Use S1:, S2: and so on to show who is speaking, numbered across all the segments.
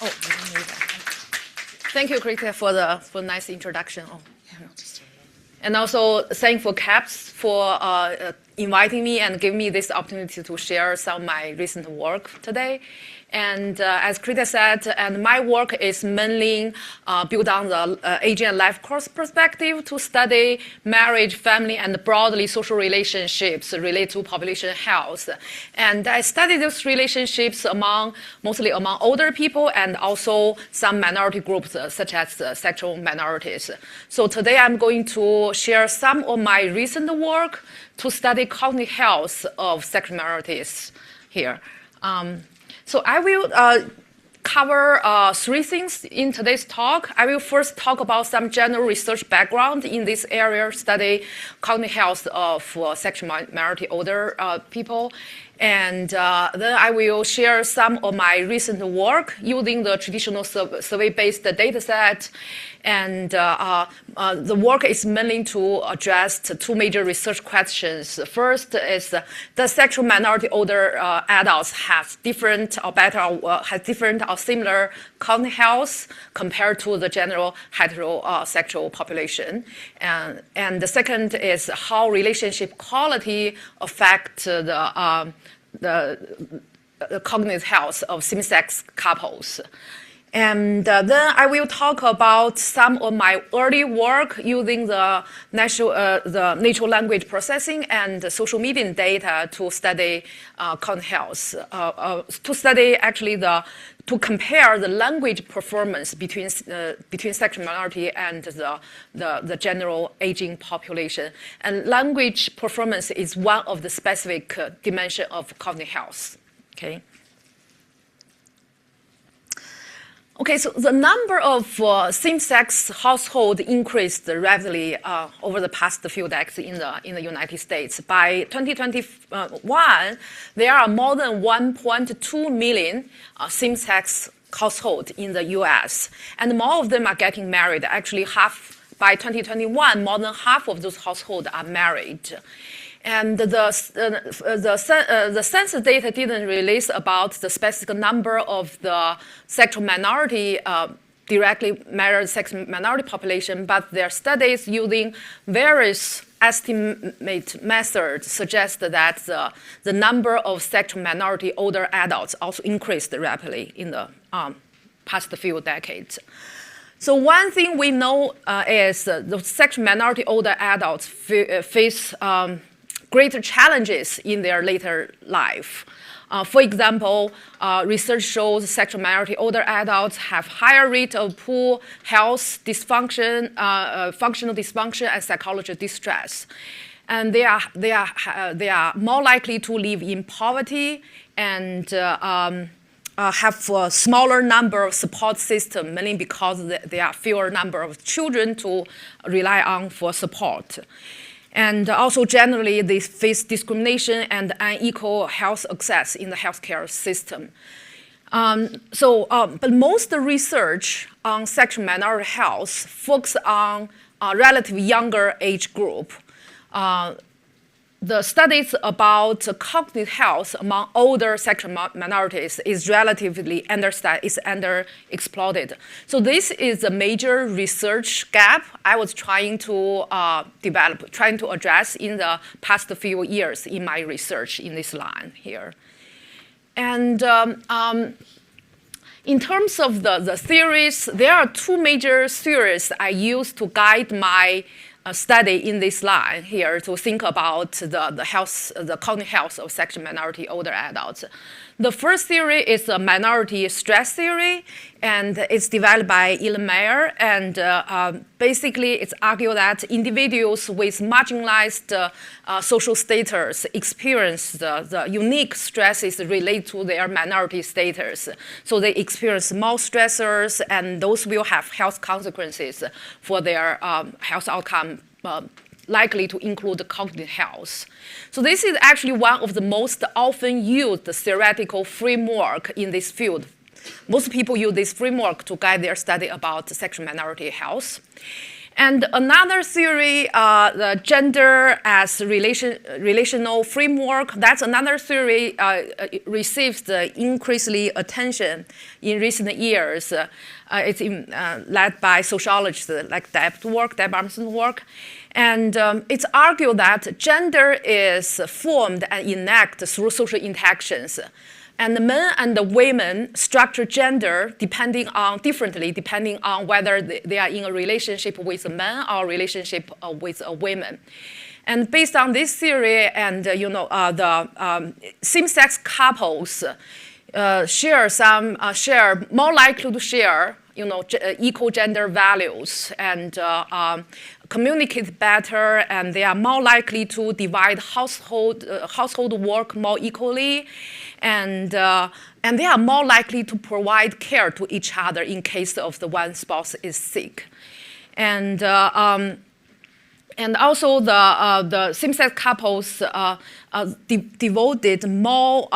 S1: Oh, I don't need that. Thank you, Cathy, for the nice introduction. Oh, yeah. And also thank for CAPS for inviting me and giving me this opportunity to share some of my recent work today. And as Krita said, and my work is mainly built on the aging and life course perspective to study marriage, family, and broadly social relationships related to population health. And I study those relationships mostly among older people and also some minority groups such as sexual minorities. So today I'm going to share some of my recent work to study cognitive health of sexual minorities here. So I will cover three things in today's talk. I will first talk about some general research background in this area, study cognitive health of sexual minority older people. And then I will share some of my recent work using the traditional survey-based data set. And the work is mainly to address two major research questions. First is, does sexual minority older adults have different or better have different or similar cognitive health compared to the general heterosexual population? And the second is how relationship quality affect the cognitive health of same-sex couples. And then I will talk about some of my early work using the natural language processing and social media data to study cognitive health, to study actually to compare the language performance between sexual minority and the general aging population. And language performance is one of the specific dimension of cognitive health. Okay. Okay, so the number of same-sex households increased rapidly over the past few decades in the United States. By 2021, there are more than 1.2 million same-sex households in the U.S., and more of them are getting married. Actually, by 2021, more than half of those households are married. And the census data didn't release about the specific number of the sexual minority directly married sexual minority population, but their studies using various estimate methods suggest that the number of sexual minority older adults also increased rapidly in the past few decades. So one thing we know is the sexual minority older adults face greater challenges in their later life. For example, research shows sexual minority older adults have higher rate of poor health dysfunction, functional dysfunction, and psychological distress. And they are more likely to live in poverty and have a smaller number of support systems, mainly because there are fewer number of children to rely on for support. And also generally, they face discrimination and unequal health access in the healthcare system. But most research on sexual minority health focus on a relatively younger age group. The studies about cognitive health among older sexual minorities is relatively underexploited. So this is a major research gap I was trying to address in the past few years in my research in this line here. And in terms of the theories, there are two major theories I use to guide my study in this line here to think about the cognitive health of sexual minority older adults. The first theory is the minority stress theory, and it's developed by Ellen Meyer. And basically, it's argued that individuals with marginalized social status experience the unique stresses related to their minority status. So they experience more stressors, and those will have health consequences for their health outcome, likely to include cognitive health. So this is actually one of the most often used theoretical framework in this field. Most people use this framework to guide their study about sexual minority health. And another theory, the gender as relational framework, that's another theory receives increasingly attention in recent years. It's led by sociologists like Deb Armstrong's work. And it's argued that gender is formed and enacted through social interactions. And the men and the women structure gender differently depending on whether they are in a relationship with a man or a relationship with a woman. And based on this theory, and the same-sex couples share more likely to share equal gender values and communicate better, and they are more likely to divide household work more equally, and they are more likely to provide care to each other in case of the one spouse is sick. And also the same-sex couples devoted more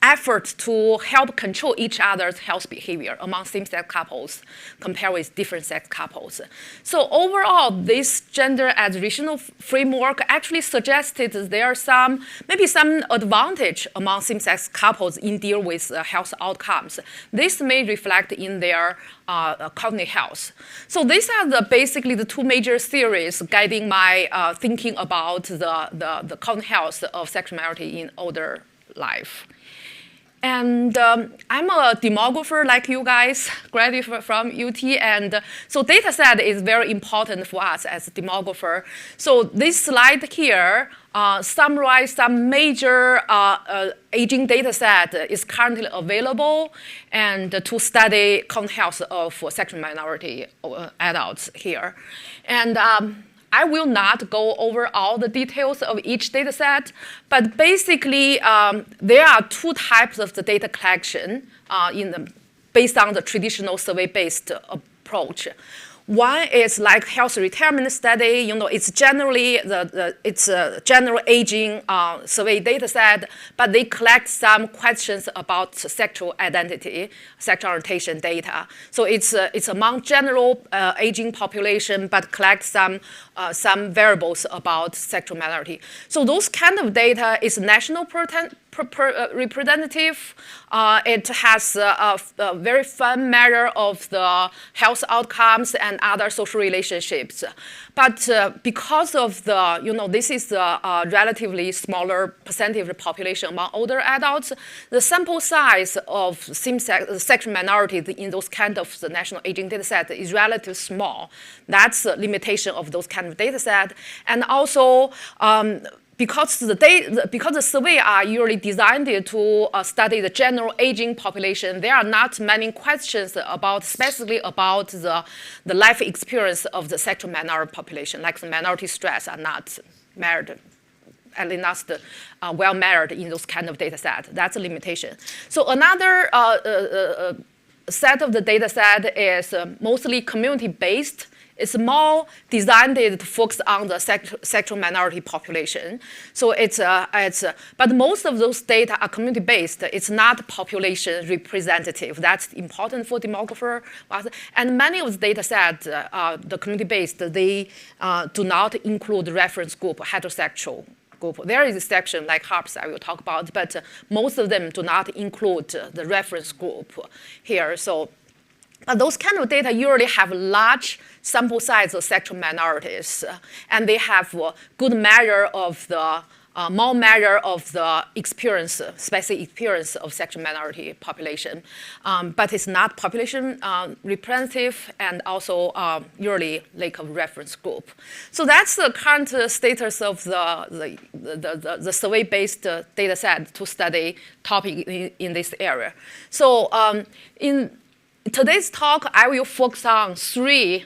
S1: effort to help control each other's health behavior among same-sex couples compared with different-sex couples. So overall, this gender as rational framework actually suggested there are maybe some advantage among same-sex couples in deal with health outcomes. This may reflect in their cognitive health. So these are basically the two major theories guiding my thinking about the cognitive health of sexual minority in older life. And I'm a demographer like you guys, graduate from UT, and so data set is very important for us as a demographer. So this slide here summarizes some major aging data set is currently available and to study cognitive health of sexual minority adults here. And I will not go over all the details of each data set, but basically there are two types of the data collection based on the traditional survey-based approach. One is like health retirement study. It's generally it's a general aging survey data set, but they collect some questions about sexual identity, sexual orientation data. So it's among general aging population, but collect some variables about sexual minority. So those kind of data is national representative. It has a very fun measure of the health outcomes and other social relationships. But because of this is a relatively smaller percentage of the population among older adults, the sample size of sexual minorities in those kind of the national aging data set is relatively small. That's the limitation of those kind of data set. And also, because the survey are usually designed to study the general aging population, there are not many questions specifically about the life experience of the sexual minority population, like the minority stress are not measured, at least not well measured in those kind of data set. That's a limitation. So another set of the data set is mostly community-based. It's more designed to focus on the sexual minority population. So but most of those data are community-based. It's not population representative. That's important for demographer. And many of the data sets, the community-based, they do not include reference group, heterosexual group. There is a section like HARPS I will talk about, but most of them do not include the reference group here. So. But those kind of data usually have large sample size of sexual minorities, and they have good measure of the more measure of the experience, specific experience of sexual minority population, but it's not population representative, and also usually lack of reference group. So that's the current status of the survey-based data set to study topic in this area. So in today's talk, I will focus on three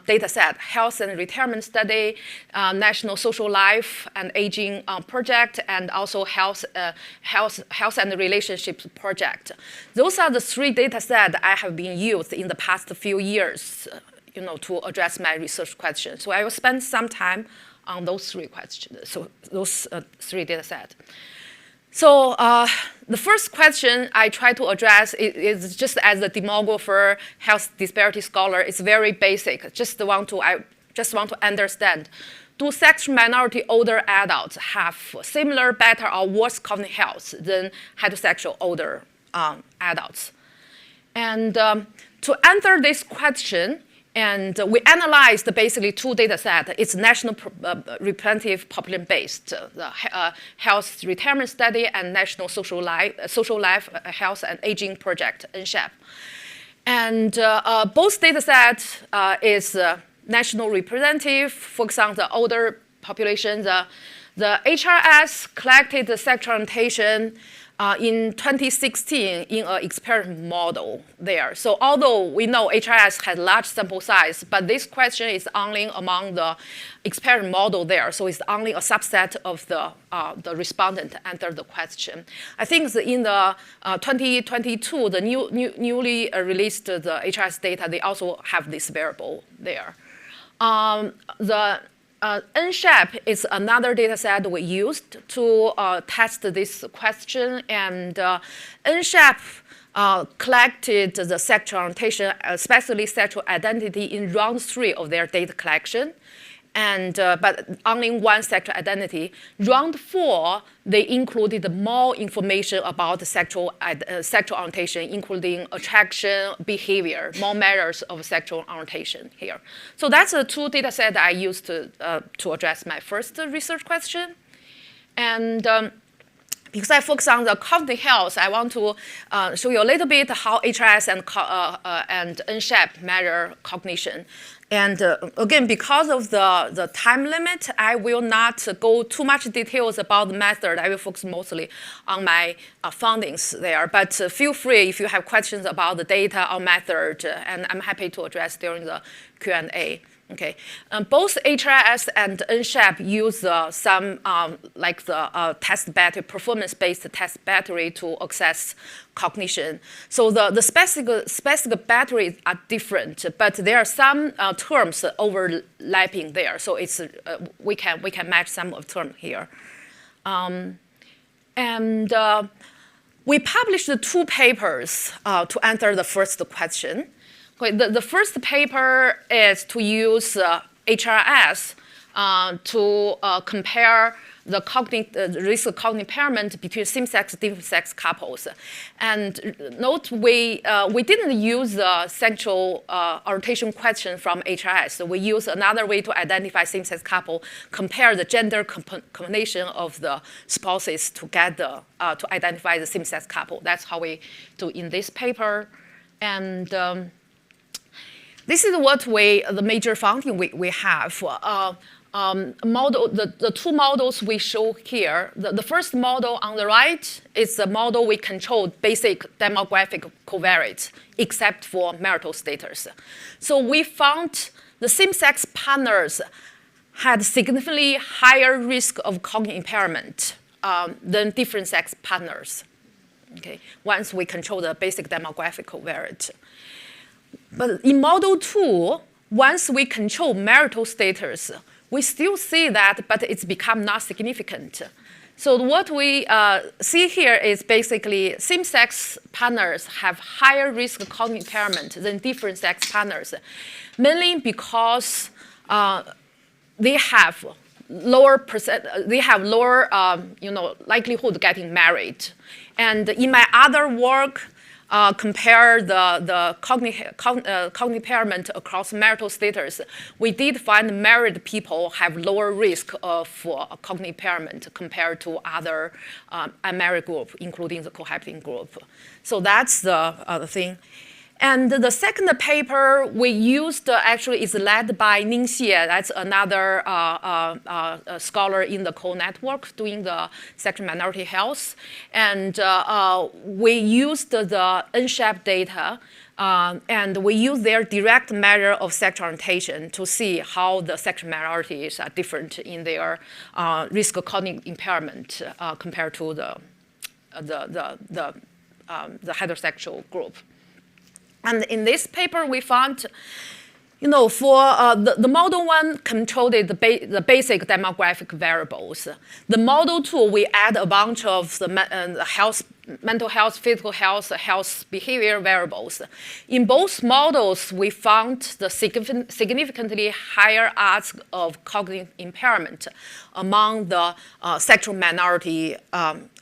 S1: data sets: health and retirement study, national social life and aging project, and also health and relationships project. Those are the three data sets I have been used in the past few years, to address my research questions. So I will spend some time on those three questions, so those three data sets. So the first question I try to address is just as a demographer, health disparity scholar, it's very basic. Just want to just want to understand, do sexual minority older adults have similar, better, or worse cognitive health than heterosexual older adults? And to answer this question, and we analyzed basically two data sets. It's national representative population-based, the Health Retirement Study and National Social Life Health and Aging Project, NSHAP. And both data sets is national representative, focus on the older population. The HRS collected the sexual orientation in 2016 in an experiment model there. So although we know HRS has large sample size, but this question is only among the experiment model there. So it's only a subset of the respondent answered the question. I think in the 2022, the newly released the HRS data, they also have this variable there. The NSHAP is another data set we used to test this question, and NSHAP collected the sexual orientation, especially sexual identity, in round 3 of their data collection, and but only one sexual identity. Round 4, they included more information about sexual orientation, including attraction, behavior, more measures of sexual orientation here. So that's the two data sets I used to address my first research question. And because I focus on the cognitive health, I want to show you a little bit how HRS and NSHAP measure cognition. And again, because of the time limit, I will not go too much details about the method. I will focus mostly on my findings there. But feel free if you have questions about the data or method, and I'm happy to address during the Q&A. Okay, both HRS and NSHAP use some like the test battery, performance-based test battery to assess cognition. So the specific batteries are different, but there are some terms overlapping there. So it's we can match some of terms here, and we published 2 papers to answer the first question. The first paper is to use HRS to compare the risk of cognitive impairment between same-sex, different-sex couples. And note we didn't use the sexual orientation question from HRS. So we use another way to identify same-sex couple, compare the gender combination of the spouses to get to identify the same-sex couple. That's how we do in this paper. And this is what the major finding we have. The 2 models we show here. The first model on the right is the model we controlled basic demographic covariates, except for marital status. So we found the same-sex partners had significantly higher risk of cognitive impairment than different-sex partners. Okay, once we control the basic demographic covariate. But in model 2, once we control marital status, we still see that, but it's become not significant. So what we see here is basically same-sex partners have higher risk of cognitive impairment than different-sex partners, mainly because they have lower likelihood of getting married. And in my other work, compare the cognitive impairment across marital status, we did find married people have lower risk of cognitive impairment compared to other unmarried group, including the cohabiting group. So that's the thing. And the second paper we used actually is led by Ning Xie. That's another scholar in the COLE network doing the sexual minority health. And we used the NSHAP data, and we used their direct measure of sexual orientation to see how the sexual minorities are different in their risk of cognitive impairment compared to the heterosexual group. And in this paper, we found For the model 1 controlled the basic demographic variables. The model 2, we add a bunch of the mental health, physical health, health behavior variables. In both models, we found the significantly higher odds of cognitive impairment among the sexual minority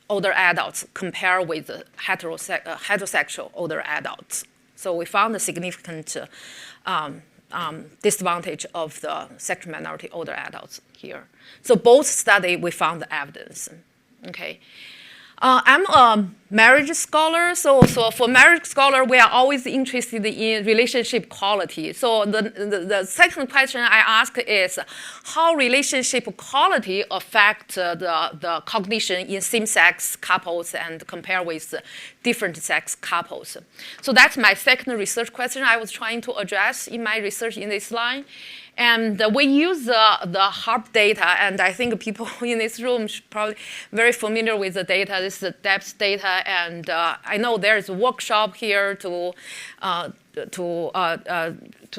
S1: older adults compared with the heterosexual older adults. So we found a significant disadvantage of the sexual minority older adults here. So both studies, we found the evidence. Okay. I'm a marriage scholar, so for marriage scholar, we are always interested in relationship quality. So the second question I ask is how relationship quality affect the cognition in same-sex couples and compare with different sex couples. So that's my second research question I was trying to address in my research in this line. And we use the HARP data, and I think people in this room are probably very familiar with the data. This is the depth data, and I know there is a workshop here to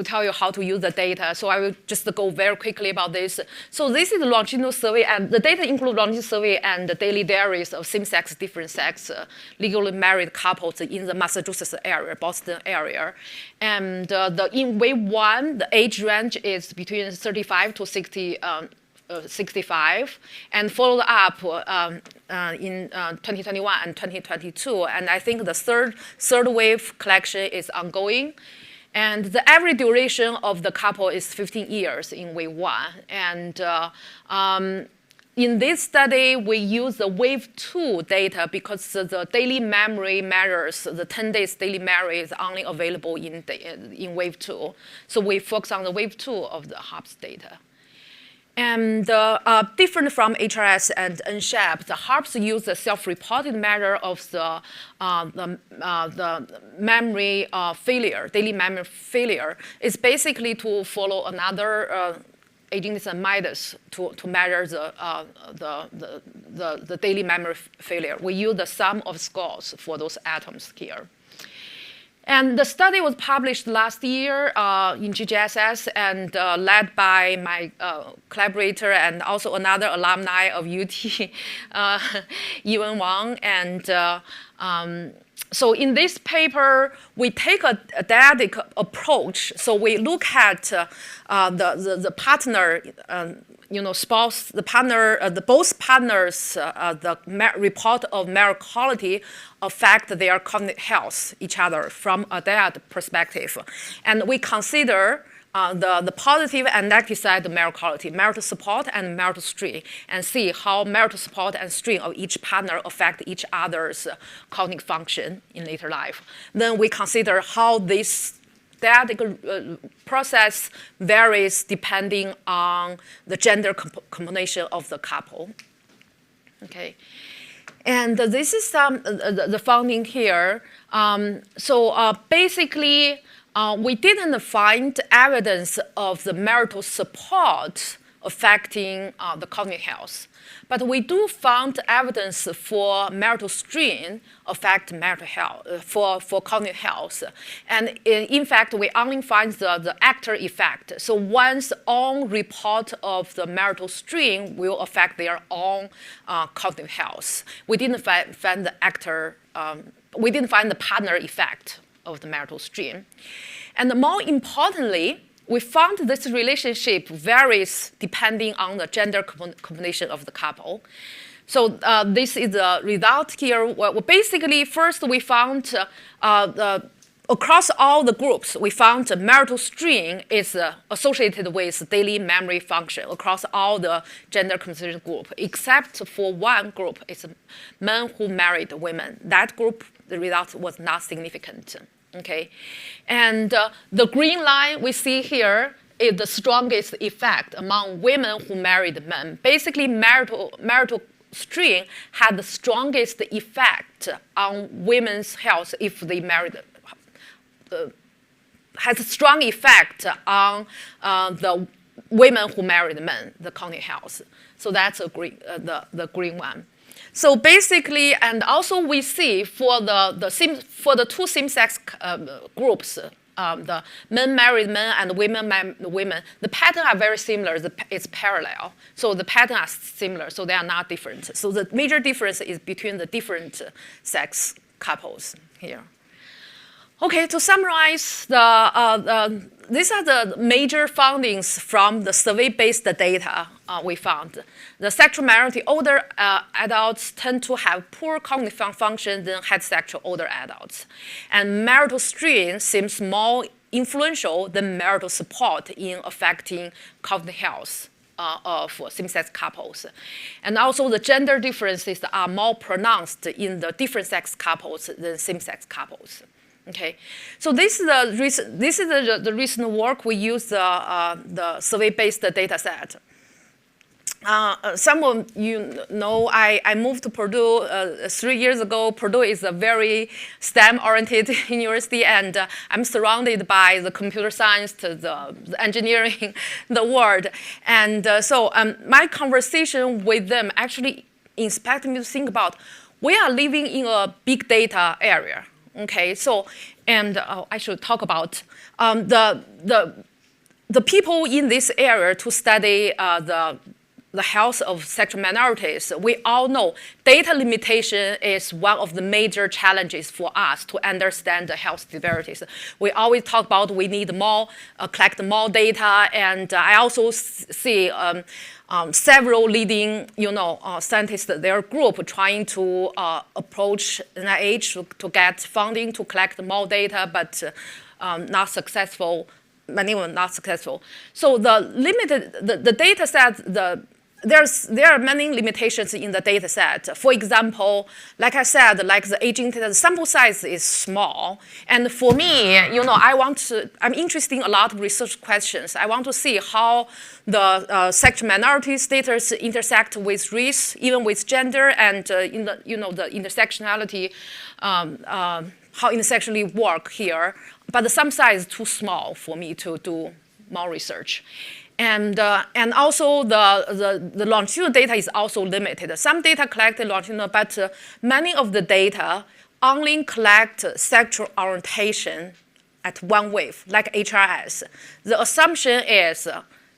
S1: tell you how to use the data. So I will just go very quickly about this. So this is a longitudinal survey, and the data include longitudinal survey and the daily diaries of same-sex, different-sex, legally married couples in the Massachusetts area, Boston area. And in wave 1, the age range is between 35 to 65, and followed up in 2021 and 2022. And I think the third wave collection is ongoing. And the average duration of the couple is 15 years in wave 1. And in this study, we use the wave 2 data because the daily memory measures, the 10 days daily memory is only available in wave 2. So we focus on the wave 2 of the HARPS data. And different from HRS and NSHAP, the HARPS use a self-reported measure of the memory failure, daily memory failure. It's basically to follow another agents and MIDAS to measure the daily memory failure. We use the sum of scores for those atoms here. And the study was published last year in GJSS and led by my collaborator and also another alumni of UT, Yiwen Wang. And so in this paper, we take a dyadic approach. So we look at the partner, spouse, the partner, both partners, the report of marital quality affect their cognitive health, each other from a dyadic perspective. And we consider the positive and negative side of marital quality, marital support and marital strain, and see how marital support and strain of each partner affect each other's cognitive function in later life. Then we consider how this dyadic process varies depending on the gender combination of the couple. Okay. And this is the finding here. Basically, we didn't find evidence of the marital support affecting the cognitive health. But we do find evidence for marital strain affect marital health, for cognitive health. And in fact, we only find the actor effect. So one's own report of the marital strain will affect their own cognitive health. We didn't find the actor, we didn't find the partner effect of the marital strain. And more importantly, we found this relationship varies depending on the gender combination of the couple. So this is the result here. Well, basically, first we found across all the groups, we found marital strain is associated with daily memory function across all the gender composition group, except for one group, it's men who married women. That group, the result was not significant. Okay, and the green line we see here is the strongest effect among women who married men. Basically, marital strain had the strongest effect on women's health if they married. Has a strong effect on the women who married men, the cognitive health. So that's the green one. So basically, and also we see for the two same-sex groups, the men married men and women women, the patterns are very similar. It's parallel. So the patterns are similar, so they are not different. So the major difference is between the different sex couples here. Okay, to summarize, these are the major findings from the survey-based data we found. The sexual minority older adults tend to have poor cognitive function than heterosexual older adults. And marital strain seems more influential than marital support in affecting cognitive health of same-sex couples. And also the gender differences are more pronounced in the different sex couples than same-sex couples. Okay, so this is the recent work we use the survey-based data set. Some of you know I moved to Purdue 3 years ago. Purdue is a very STEM-oriented university, and I'm surrounded by the computer science, the engineering, the world. And so my conversation with them actually inspired me to think about, we are living in a big data area. Okay, so, and I should talk about the people in this area to study the health of sexual minorities. We all know data limitation is one of the major challenges for us to understand the health disparities. We always talk about we need more, collect more data, and I also see several leading, scientists, their group trying to approach NIH to get funding to collect more data, but not successful. Many were not successful. So the data set, there are many limitations in the data set. For example, like I said, like the aging data, the sample size is small. And for me, I'm interested in a lot of research questions. I want to see how the sexual minority status intersect with race, even with gender, and the intersectionality, how intersectionally work here. But the sample size is too small for me to do more research. And also the longitudinal data is also limited. Some data collected longitudinal, but many of the data only collect sexual orientation at one wave, like HRS. The assumption is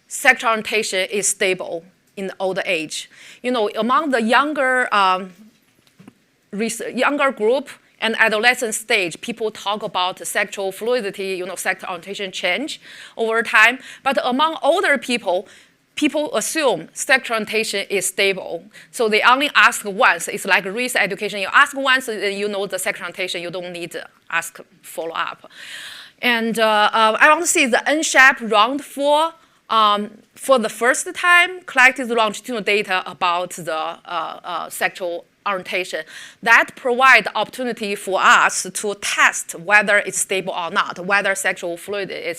S1: sexual orientation is stable in the older age. Among the younger group and adolescent stage, people talk about sexual fluidity, sexual orientation change over time. But among older people, people assume sexual orientation is stable. So they only ask once. It's like race education. You ask once, you know the sexual orientation. You don't need to ask follow-up. And I want to see the N-sharp round 4 for the first time collected longitudinal data about the sexual orientation. That provides opportunity for us to test whether it's stable or not, whether sexual fluidity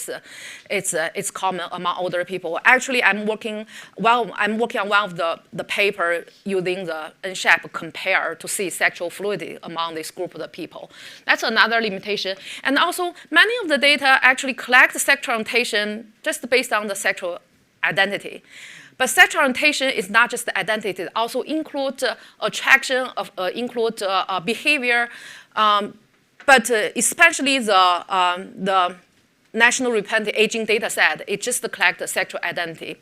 S1: is common among older people. Actually, I'm working on one of the paper using the N-sharp compare to see sexual fluidity among this group of people. That's another limitation. And also, many of the data actually collect sexual orientation just based on the sexual identity. But sexual orientation is not just the identity. It also includes attraction, include behavior, but especially the National Reproductive Aging data set, it just collects sexual identity.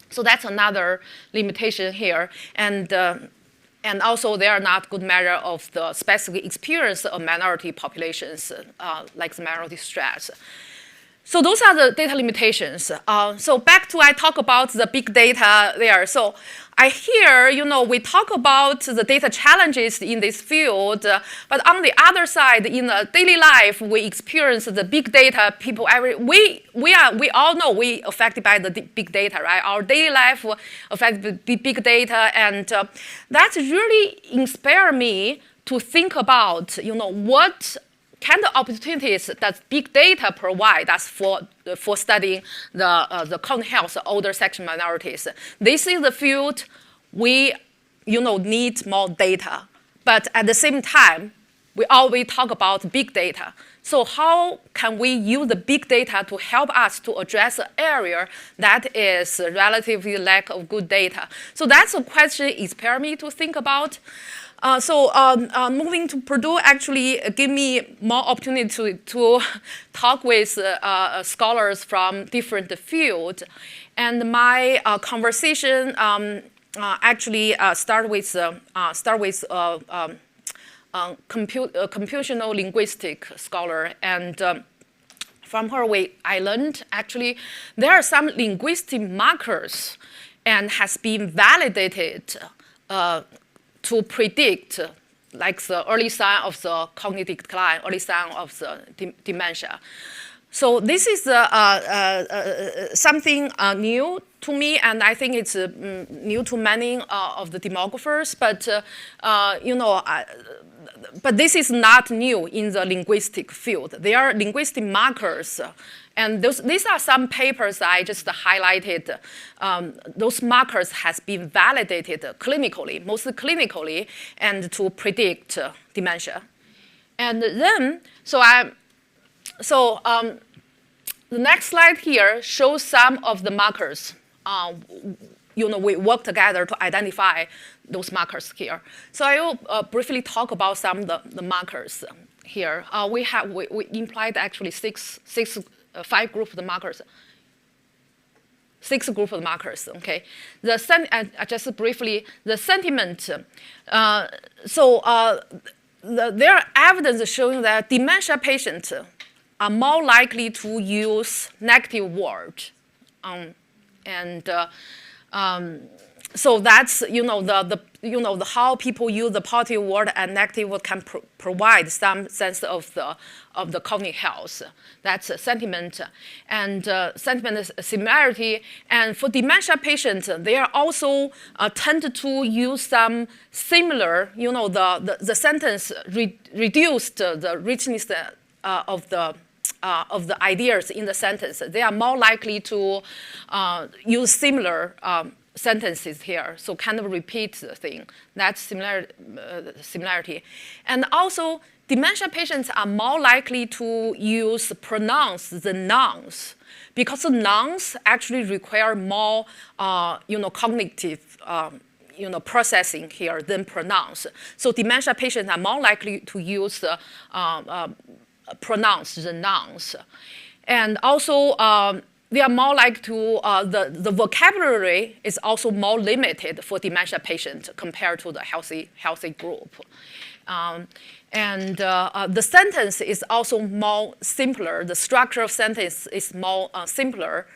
S1: So that's another limitation here. And also, they are not good measure of the specific experience of minority populations, like the minority stress. So those are the data limitations. So back to I talk about the big data there. So I hear, we talk about the data challenges in this field, but on the other side, in the daily life, we experience the big data. People, we all know we affected by the big data, right? Our daily life affected by big data, and that really inspired me to think about, what kind of opportunities does big data provide us for studying the cognitive health of older sexual minorities? This is the field we need more data, but at the same time, we always talk about big data. So how can we use the big data to help us to address an area that is relatively lack of good data? So that's a question inspired me to think about. Moving to Purdue actually gave me more opportunity to talk with scholars from different fields. And my conversation actually start with computational linguistic scholar. And from her, I learned actually there are some linguistic markers and has been validated to predict like the early sign of the cognitive decline, early sign of the dementia. So this is something new to me, and I think it's new to many of the demographers. But but this is not new in the linguistic field. There are linguistic markers, and these are some papers I just highlighted. Those markers has been validated clinically, mostly clinically, and to predict dementia. And then, the next slide here shows some of the markers. We work together to identify those markers here. So I will briefly talk about some of the markers here. We implied actually five groups of markers. 6 groups of markers. Okay, just briefly the sentiment. There are evidence showing that dementia patients are more likely to use negative words, so that's how people use the positive word and negative word can provide some sense of the cognitive health. That's sentiment, and sentiment is similarity. And for dementia patients, they are also tend to use some similar. The sentence reduced the richness of the ideas in the sentence. They are more likely to use similar sentences here, so kind of repeat the thing. That's similarity. And also, dementia patients are more likely to use pronouns than nouns, because the nouns actually require more cognitive processing here than pronouns. So dementia patients are more likely to use pronouns than nouns. And also, they are more likely to, the vocabulary is also more limited for dementia patients compared to the healthy group. The sentence is also more simpler. The structure of sentence is more simpler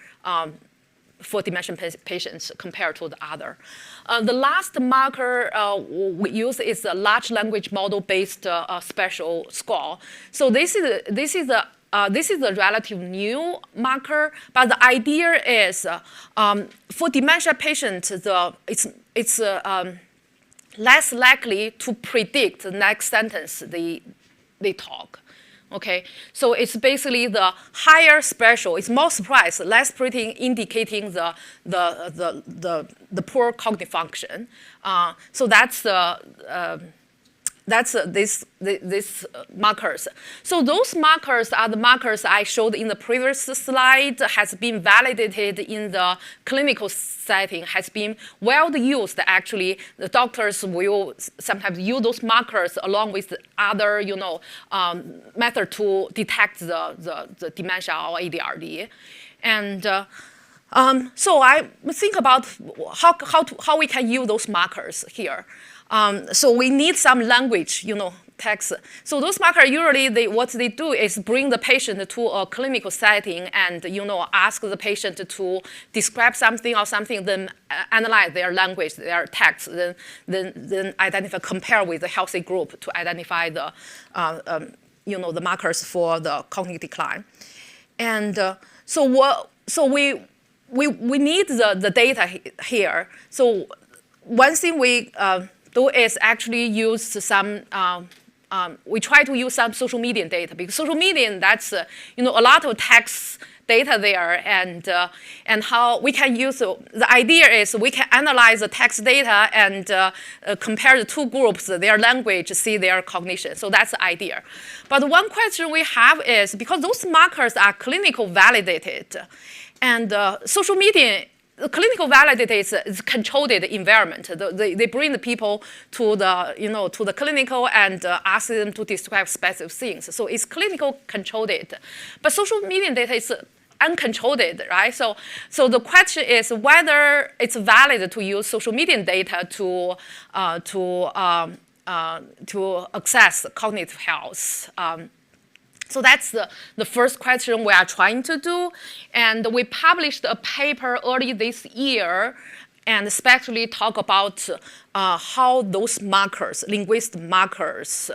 S1: for dementia patients compared to the other. The last marker we use is a large language model-based special score. So this is a relative new marker, but the idea is for dementia patients, it's less likely to predict the next sentence they talk. Okay, so it's basically the higher special. It's more surprise, less predicting, indicating the poor cognitive function. So that's these markers. So those markers are the markers I showed in the previous slide, has been validated in the clinical setting, has been well used actually. The doctors will sometimes use those markers along with other method to detect the dementia or ADRD. And so I think about how we can use those markers here. So we need some language, text. So those markers usually what they do is bring the patient to a clinical setting and ask the patient to describe something or something, then analyze their language, their text, then identify, compare with the healthy group to identify the the markers for the cognitive decline. And so we need the data here. So one thing we do is actually use some, we try to use some social media data, because social media, that's a lot of text data there, and how we can use, the idea is we can analyze the text data and compare the two groups, their language, see their cognition. So that's the idea. But one question we have is, because those markers are clinical validated, and social media, clinical validated is controlled environment. They bring the people to the clinical and ask them to describe specific things. So it's clinical controlled. But social media data is uncontrolled, right? So the question is whether it's valid to use social media data to access cognitive health. So that's the first question we are trying to do. And we published a paper early this year and especially talk about how those markers, linguistic markers,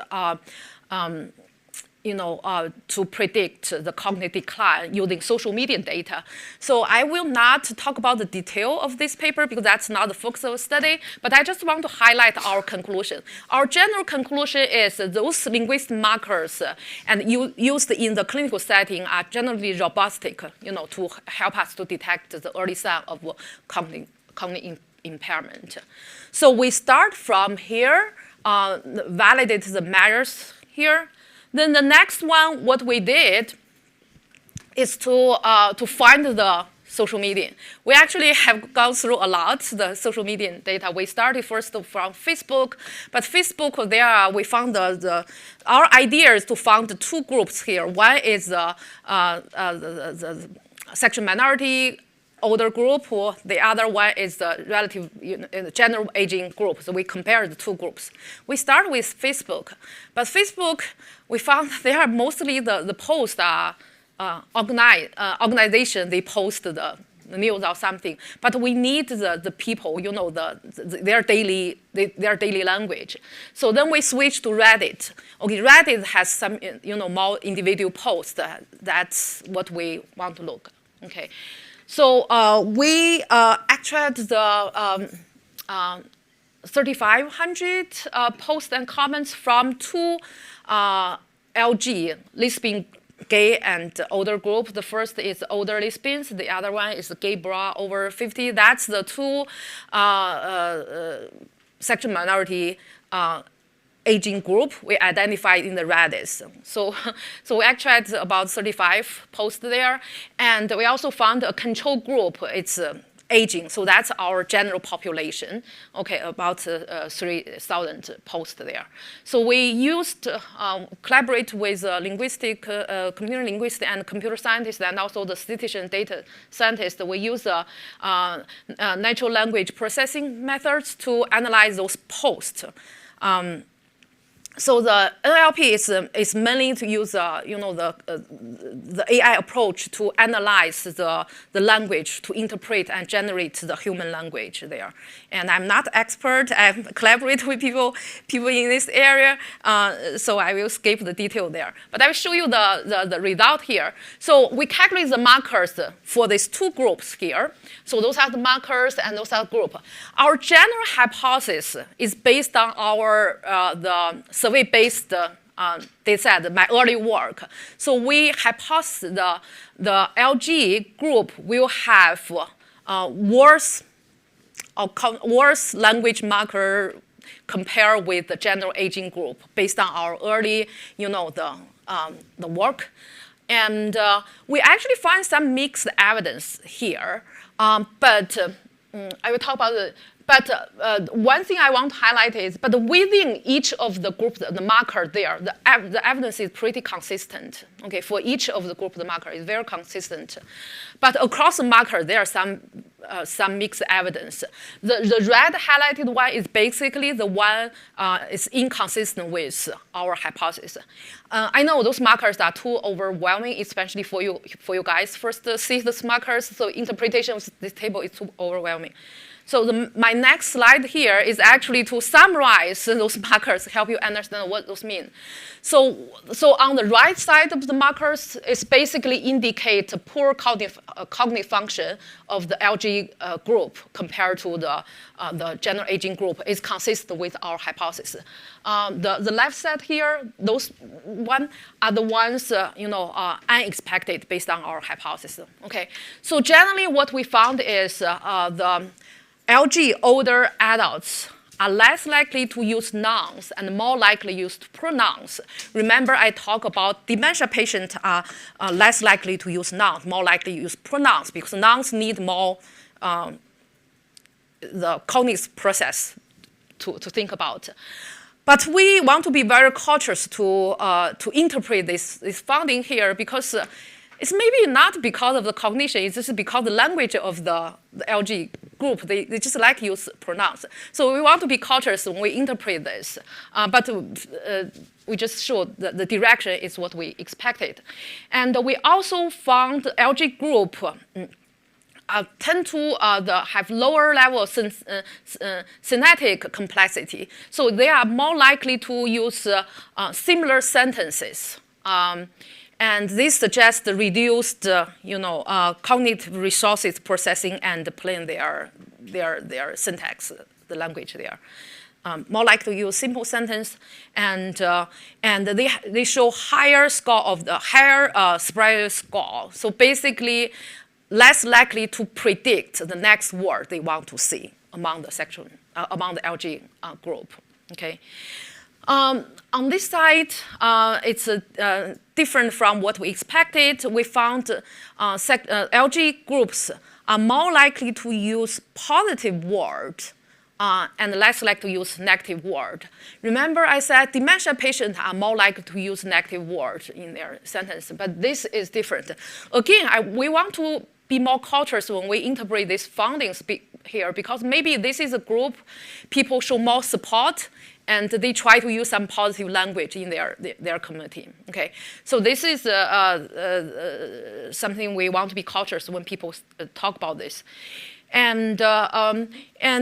S1: to predict the cognitive decline using social media data. So I will not talk about the detail of this paper because that's not the focus of the study, but I just want to highlight our conclusion. Our general conclusion is those linguistic markers and used in the clinical setting are generally robust, to help us to detect the early sign of cognitive impairment. So we start from here, validate the measures here. Then the next one, what we did is to find the social media. We actually have gone through a lot the social media data. We started first from Facebook, but Facebook there we found our idea is to find two groups here. One is the sexual minority older group, or the other one is the relative general aging group. So we compared the two groups. We start with Facebook, but Facebook, we found they are mostly the posts are organization, they post the news or something, but we need the people, their daily language. So then we switch to Reddit. Okay, Reddit has some more individual posts. That's what we want to look. Okay. So we extracted the 3,500 posts and comments from two LG, lesbian, gay, and older group. The first is older lesbians. The other one is gay bra over 50. That's the two sexual minority aging group we identified in the Reddit. So we extracted about 35 posts there. And we also found a control group. It's aging. So that's our general population. Okay, about 3,000 posts there. So we used collaborate with computer linguists and computer scientists and also the statistician data scientists. We use natural language processing methods to analyze those posts. So the NLP is mainly to use the AI approach to analyze the language, to interpret and generate the human language there. And I'm not expert. I collaborate with people in this area, so I will skip the detail there. But I will show you the result here. So we calculate the markers for these two groups here. So those are the markers and those are the group. Our general hypothesis is based on our survey-based data set, my early work. So we hypothesized the LG group will have worse language marker compared with the general aging group based on our early, the work. And we actually find some mixed evidence here. But I will talk about it. But one thing I want to highlight is, but within each of the groups, the marker there, the evidence is pretty consistent. Okay, for each of the group, the marker is very consistent. But across the marker, there are some mixed evidence. The red highlighted one is basically the one is inconsistent with our hypothesis. I know those markers are too overwhelming, especially for you guys first see those markers. So interpretation of this table is too overwhelming. So my next slide here is actually to summarize those markers, help you understand what those mean. So on the right side of the markers, is basically indicate poor cognitive function of the LG group compared to the general aging group. Is consistent with our hypothesis. The left side here, those one are the ones unexpected based on our hypothesis. Okay, so generally what we found is the LG older adults are less likely to use nouns and more likely use pronouns. Remember, I talked about dementia patients are less likely to use nouns, more likely to use pronouns because nouns need more the cognitive process to think about. But we want to be very cautious to interpret this finding here, because it's maybe not because of the cognition, it's just because the language of the LG group, they just like use pronouns. So we want to be cautious when we interpret this. But we just showed that the direction is what we expected. And we also found the LG group tend to have lower level of syntactic complexity. So they are more likely to use similar sentences. And this suggests the reduced, cognitive resources processing and playing their syntax, the language there. More likely to use simple sentence, and they show higher score of the higher spread score. So basically, less likely to predict the next word they want to see among the among the LG group. Okay. On this side, it's different from what we expected. We found LG groups are more likely to use positive words and less likely to use negative word. Remember I said dementia patients are more likely to use negative words in their sentence, but this is different. Again, we want to be more cautious when we interpret these findings here, because maybe this is a group people show more support and they try to use some positive language in their community. Okay, so this is something we want to be cautious when people talk about this. And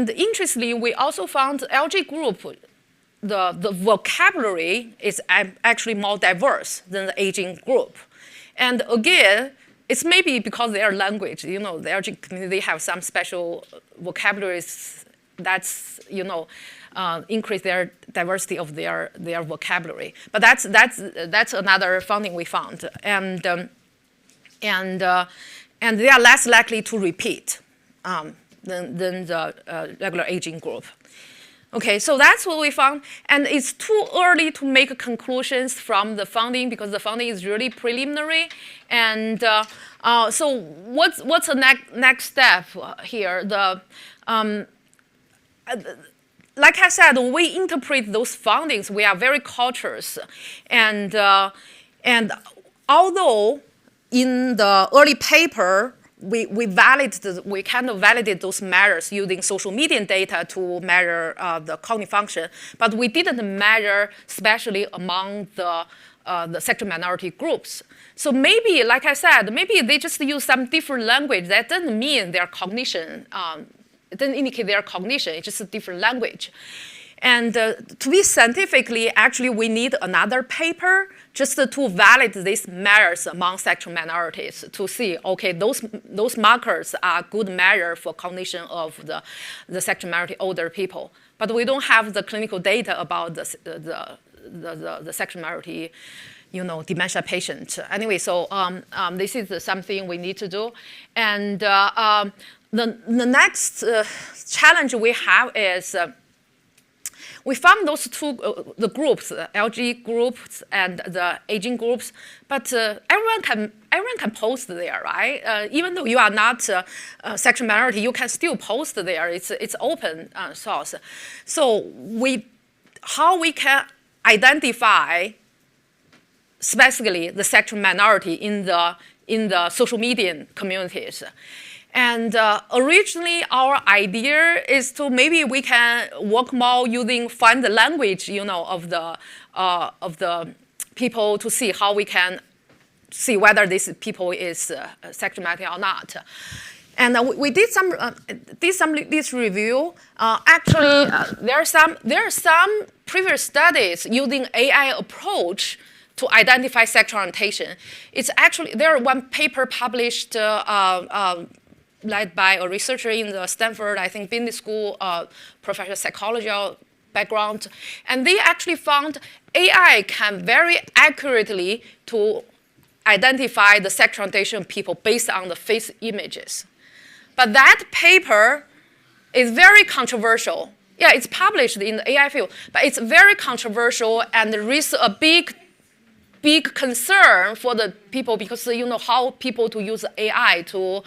S1: interestingly, we also found LG group, the vocabulary is actually more diverse than the aging group. And again, it's maybe because their language, the LG community, they have some special vocabularies that's, increase their diversity of their vocabulary. But that's another finding we found. And they are less likely to repeat than the regular aging group. Okay, so that's what we found. And it's too early to make conclusions from the finding because the finding is really preliminary. And so what's the next step here? Like I said, when we interpret those findings, we are very cautious. And although in the early paper, we kind of validated those measures using social media data to measure the cognitive function, but we didn't measure, especially among the sexual minority groups. So maybe, like I said, maybe they just use some different language. That doesn't mean their cognition. It doesn't indicate their cognition. It's just a different language. And to be scientifically, actually, we need another paper just to validate these measures among sexual minorities to see, okay, those markers are good measure for cognition of the sexual minority older people. But we don't have the clinical data about the sexual minority, dementia patient. Anyway, so this is something we need to do. And the next challenge we have is we found those two the groups, the LG groups and the aging groups, but everyone can post there, right? Even though you are not a sexual minority, you can still post there. It's open source. So how we can identify specifically the sexual minority in the social media communities. And originally, our idea is to maybe we can work more using find the language, of the people to see how we can see whether this people is sexual minority or not. And we did some this review. Actually, there are some previous studies using AI approach to identify sexual orientation. It's actually there one paper published. Led by a researcher in the Stanford, I think, business school, professor of psychology background. And they actually found AI can very accurately to identify the sexual orientation of people based on the face images. But that paper is very controversial. Yeah, it's published in the AI field, but it's very controversial and raises a big concern for the people because how people to use AI to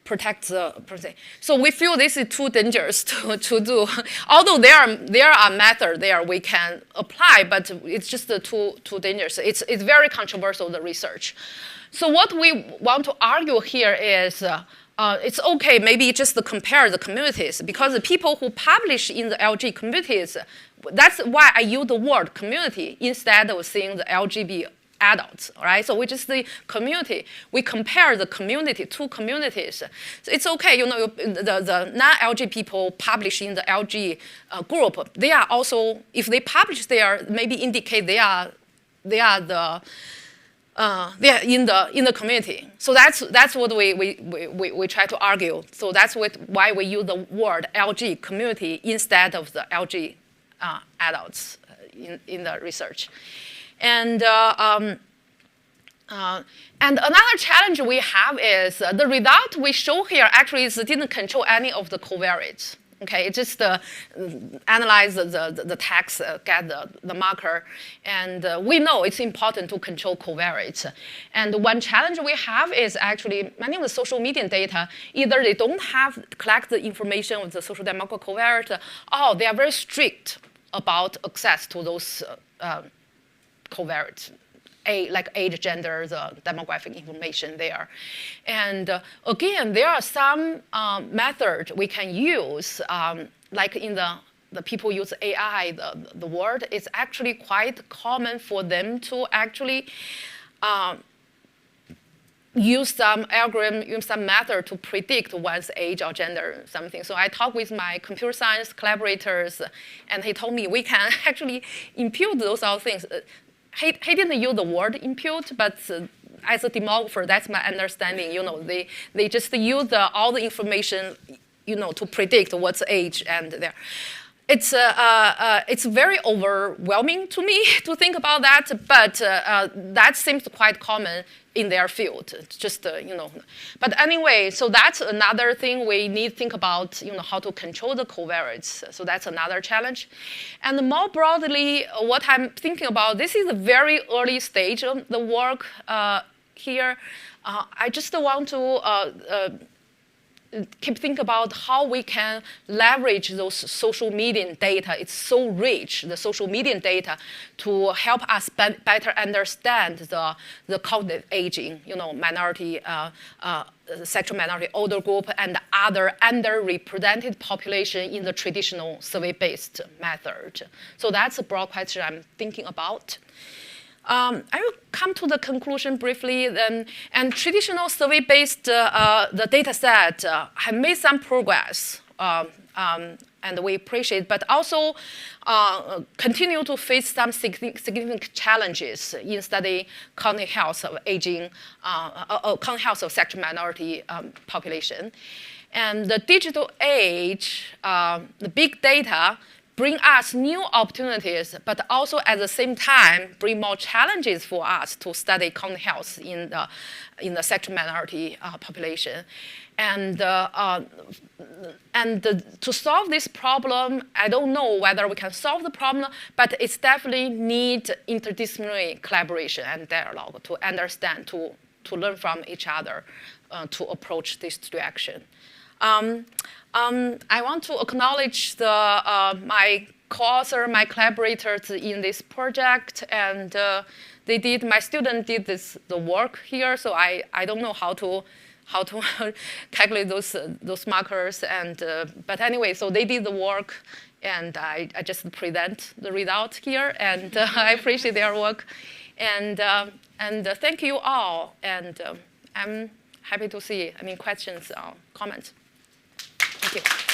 S1: protect the person. So we feel this is too dangerous to do. Although there are methods there we can apply, but it's just too dangerous. It's very controversial, the research. So what we want to argue here is it's okay, maybe just to compare the communities, because the people who publish in the LG communities, that's why I use the word community instead of saying the LGBT adults, right? So we just the community. We compare the community, two communities. So it's okay, the non-LG people publish in the LG group. They are also, if they publish there, maybe indicate they are in the community. So that's what we try to argue. So that's why we use the word LG community instead of the LG adults in the research. And another challenge we have is the result we show here actually didn't control any of the covariates. Okay, it just analyze the text, get the marker, and we know it's important to control covariates. And one challenge we have is actually many of the social media data, either they don't collect the information of the social demographic covariate, or they are very strict about access to those covariates, like age, gender, the demographic information there. And again, there are some methods we can use, like in the people use AI, the word, it's actually quite common for them to actually use some algorithm, use some method to predict one's age or gender, something. So I talked with my computer science collaborators, and he told me we can actually impute those all things. He didn't use the word impute, but as a demographer, that's my understanding. They just use all the information, to predict what's age and there. It's very overwhelming to me to think about that, but that seems quite common in their field. Just But anyway, so that's another thing we need to think about. How to control the covariates. So that's another challenge. And more broadly, what I'm thinking about, this is a very early stage of the work here. I just want to keep thinking about how we can leverage those social media data. It's so rich, the social media data, to help us better understand the cognitive aging, minority, sexual minority, older group, and other underrepresented population in the traditional survey-based method. So that's a broad question I'm thinking about. I will come to the conclusion briefly. And traditional survey-based the data set have made some progress, and we appreciate it, but also continue to face some significant challenges in studying cognitive health of aging, cognitive health of sexual minority population. And the digital age, the big data, bring us new opportunities, but also at the same time bring more challenges for us to study cognitive health in the sexual minority population. And to solve this problem, I don't know whether we can solve the problem, but it's definitely need interdisciplinary collaboration and dialogue to understand, to learn from each other, to approach this direction. I want to acknowledge my co-author, my collaborators in this project, and my student did the work here, so I don't know how to calculate those markers, but anyway, so they did the work, and I just present the result here, and I appreciate their work, and thank you all, and I'm happy to see questions or comments. Thank you.